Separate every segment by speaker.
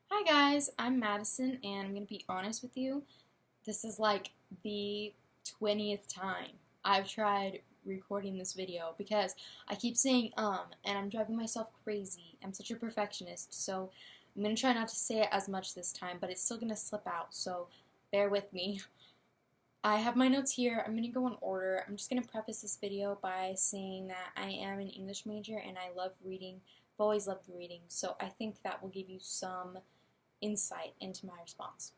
Speaker 1: Hi guys, I'm Madison and I'm going to be honest with you. This is like the 20th time I've tried recording this video because I keep saying and I'm driving myself crazy. I'm such a perfectionist, so I'm going to try not to say it as much this time, but it's still going to slip out, so bear with me. I have my notes here. I'm going to go in order. I'm just going to preface this video by saying that I am an English major and I love reading. I've always loved reading, so I think that will give you some insight into my response.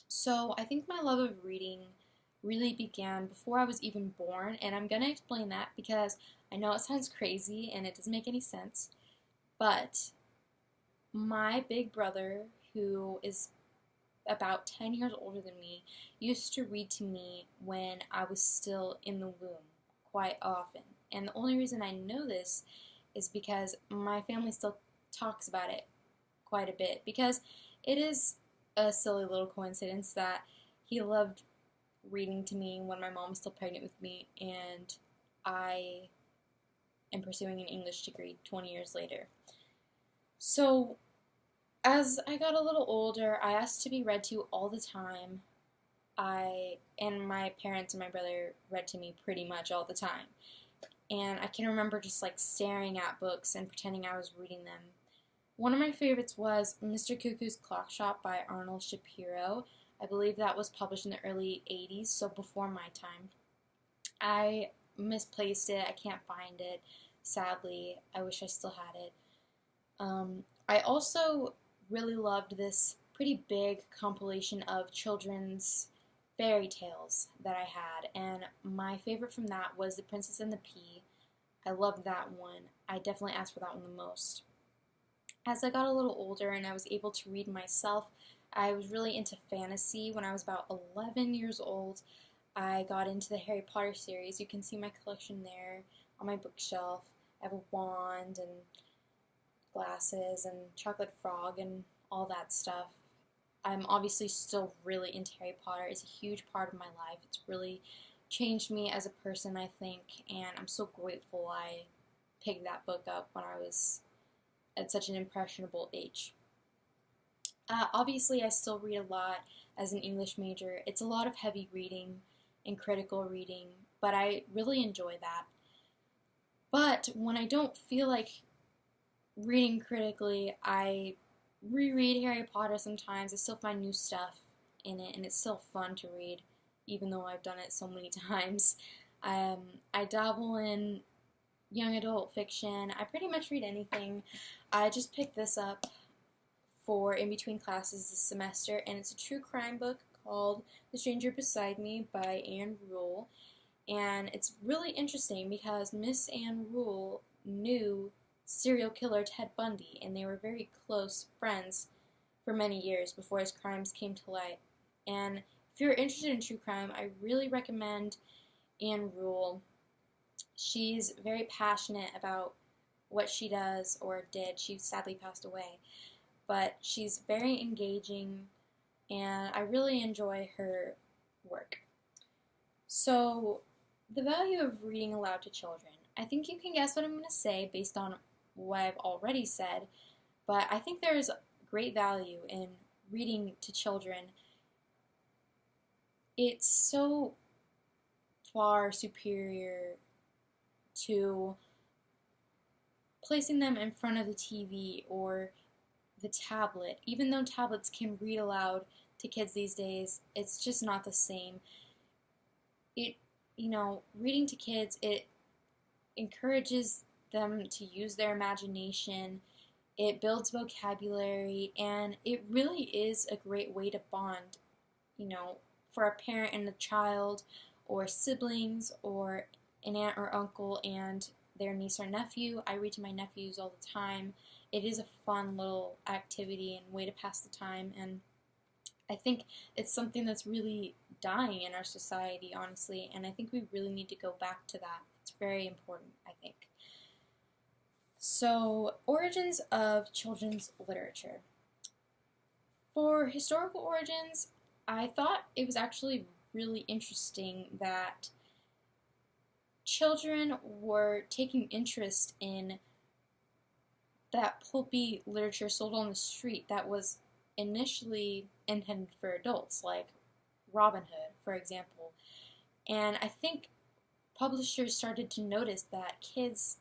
Speaker 1: So I think my love of reading really began before I was even born, and I'm going to explain that because I know it sounds crazy and it doesn't make any sense, but my big brother, who is about 10 years older than me, used to read to me when I was still in the womb quite often. And the only reason I know this is because my family still talks about it quite a bit because it is a silly little coincidence that he loved reading to me when my mom was still pregnant with me and I am pursuing an English degree 20 years later. So as I got a little older, I asked to be read to all the time. My parents and my brother read to me pretty much all the time. And I can remember just like staring at books and pretending I was reading them. One of my favorites was Mr. Cuckoo's Clock Shop by Arnold Shapiro. I believe that was published in the early 80s, so before my time. I misplaced it. I can't find it. Sadly, I wish I still had it. I also really loved this pretty big compilation of children's fairy tales that I had, and my favorite from that was The Princess and the Pea. I loved that one. I definitely asked for that one the most. As I got a little older and I was able to read myself, I was really into fantasy. When I was about 11 years old, I got into the Harry Potter series. You can see my collection there on my bookshelf. I have a wand and glasses and chocolate frog and all that stuff. I'm obviously still really into Harry Potter. It's a huge part of my life. It's really changed me as a person, I think, and I'm so grateful I picked that book up when I was at such an impressionable age. Obviously, I still read a lot as an English major. It's a lot of heavy reading and critical reading, but I really enjoy that. But when I don't feel like reading critically, I reread Harry Potter sometimes. I still find new stuff in it, and it's still fun to read, even though I've done it so many times. I dabble in young adult fiction. I pretty much read anything. I just picked this up for in between classes this semester, and it's a true crime book called The Stranger Beside Me by Anne Rule. And it's really interesting because Miss Anne Rule knew serial killer Ted Bundy, and they were very close friends for many years before his crimes came to light. And if you're interested in true crime, I really recommend Anne Rule. She's very passionate about what she does or did. She sadly passed away. But she's very engaging, and I really enjoy her work. So, the value of reading aloud to children. I think you can guess what I'm going to say based on what I've already said, but I think there's great value in reading to children. It's so far superior to placing them in front of the TV or the tablet. Even though tablets can read aloud to kids these days, it's just not the same. Reading to kids, it encourages them to use their imagination, it builds vocabulary, and it really is a great way to bond, for a parent and a child, or siblings, or an aunt or uncle and their niece or nephew. I read to my nephews all the time. It is a fun little activity and way to pass the time, and I think it's something that's really dying in our society, honestly, and I think we really need to go back to that. It's very important, I think. So, origins of children's literature. For historical origins, I thought it was actually really interesting that children were taking interest in that pulpy literature sold on the street that was initially intended for adults, like Robin Hood, for example. And I think publishers started to notice that kids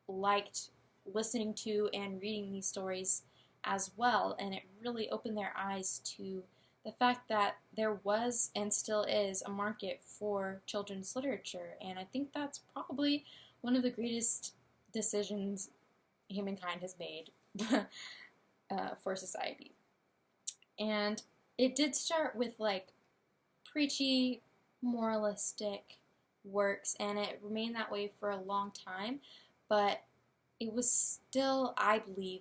Speaker 1: liked listening to and reading these stories as well, and it really opened their eyes to the fact that there was and still is a market for children's literature. And I think that's probably one of the greatest decisions humankind has made for society. And it did start with like preachy, moralistic works, and it remained that way for a long time, but it was still, I believe,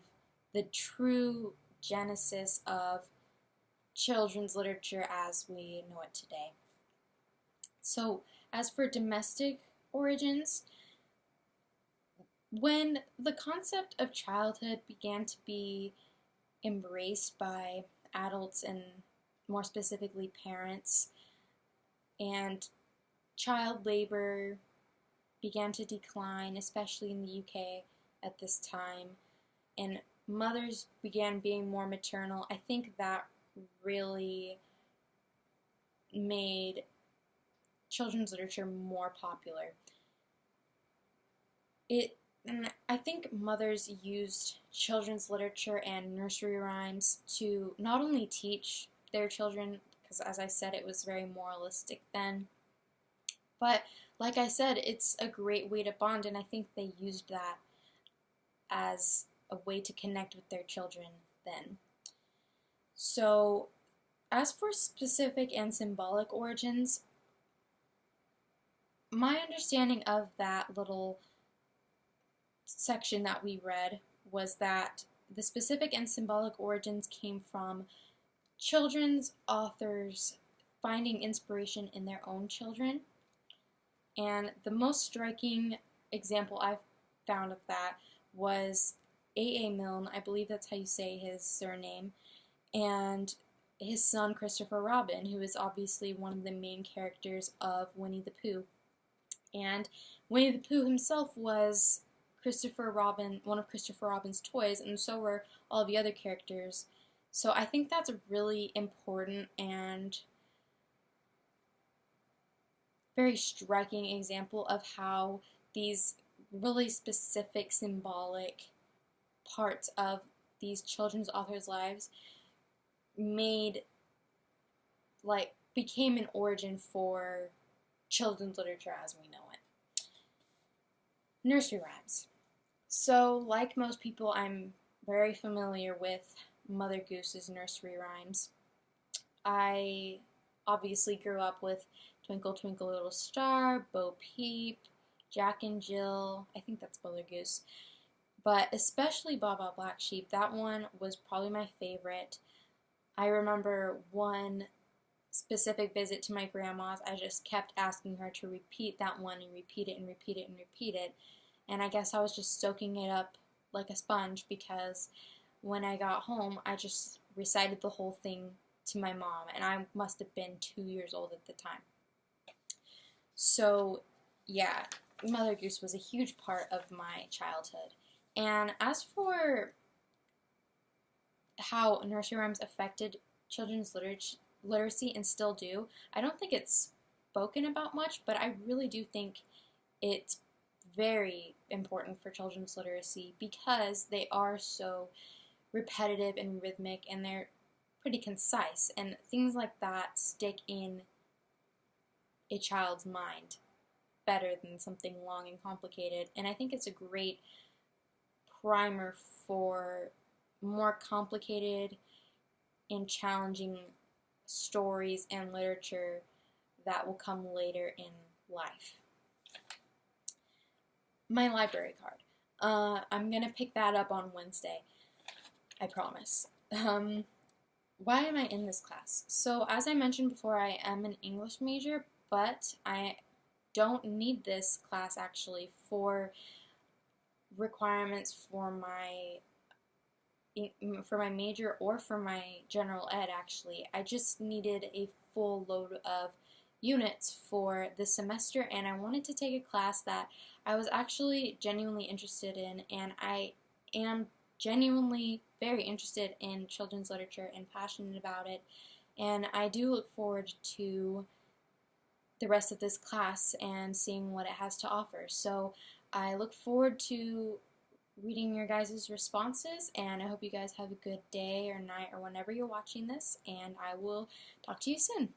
Speaker 1: the true genesis of children's literature as we know it today. So, as for domestic origins, when the concept of childhood began to be embraced by adults and more specifically parents, and child labor began to decline, especially in the UK at this time, and mothers began being more maternal, I think that really made children's literature more popular. And I think mothers used children's literature and nursery rhymes to not only teach their children, because as I said, it was very moralistic then, but like I said, it's a great way to bond, and I think they used that as a way to connect with their children then. So, as for specific and symbolic origins, my understanding of that little section that we read was that the specific and symbolic origins came from children's authors finding inspiration in their own children. And the most striking example I've found of that was A.A. Milne, I believe that's how you say his surname, and his son Christopher Robin, who is obviously one of the main characters of Winnie the Pooh. And Winnie the Pooh himself was Christopher Robin, one of Christopher Robin's toys, and so were all the other characters. So I think that's a really important and very striking example of how these really specific symbolic parts of these children's authors' lives became an origin for children's literature as we know it. Nursery rhymes. So, like most people, I'm very familiar with Mother Goose's nursery rhymes. I obviously grew up with Twinkle Twinkle Little Star, Bo Peep, Jack and Jill, I think that's Mother Goose, but especially Baa Baa Black Sheep. That one was probably my favorite. I remember one specific visit to my grandma's, I just kept asking her to repeat that one and repeat it and repeat it and repeat it. And I guess I was just soaking it up like a sponge, because when I got home, I just recited the whole thing to my mom, and I must have been 2 years old at the time. So, yeah, Mother Goose was a huge part of my childhood. And as for how nursery rhymes affected children's literacy and still do, I don't think it's spoken about much, but I really do think it's very important for children's literacy because they are so repetitive and rhythmic, and they're pretty concise, and things like that stick in a child's mind better than something long and complicated. And I think it's a great primer for more complicated and challenging stories and literature that will come later in life. My library card. I'm going to pick that up on Wednesday. I promise. Why am I in this class? So, as I mentioned before, I am an English major, but I don't need this class actually for requirements for my major or for my general ed actually. I just needed a full load of units for this semester, and I wanted to take a class that I was actually genuinely interested in, and I and I'm genuinely very interested in children's literature and passionate about it, and I do look forward to the rest of this class and seeing what it has to offer. So I look forward to reading your guys' responses, and I hope you guys have a good day or night or whenever you're watching this, and I will talk to you soon.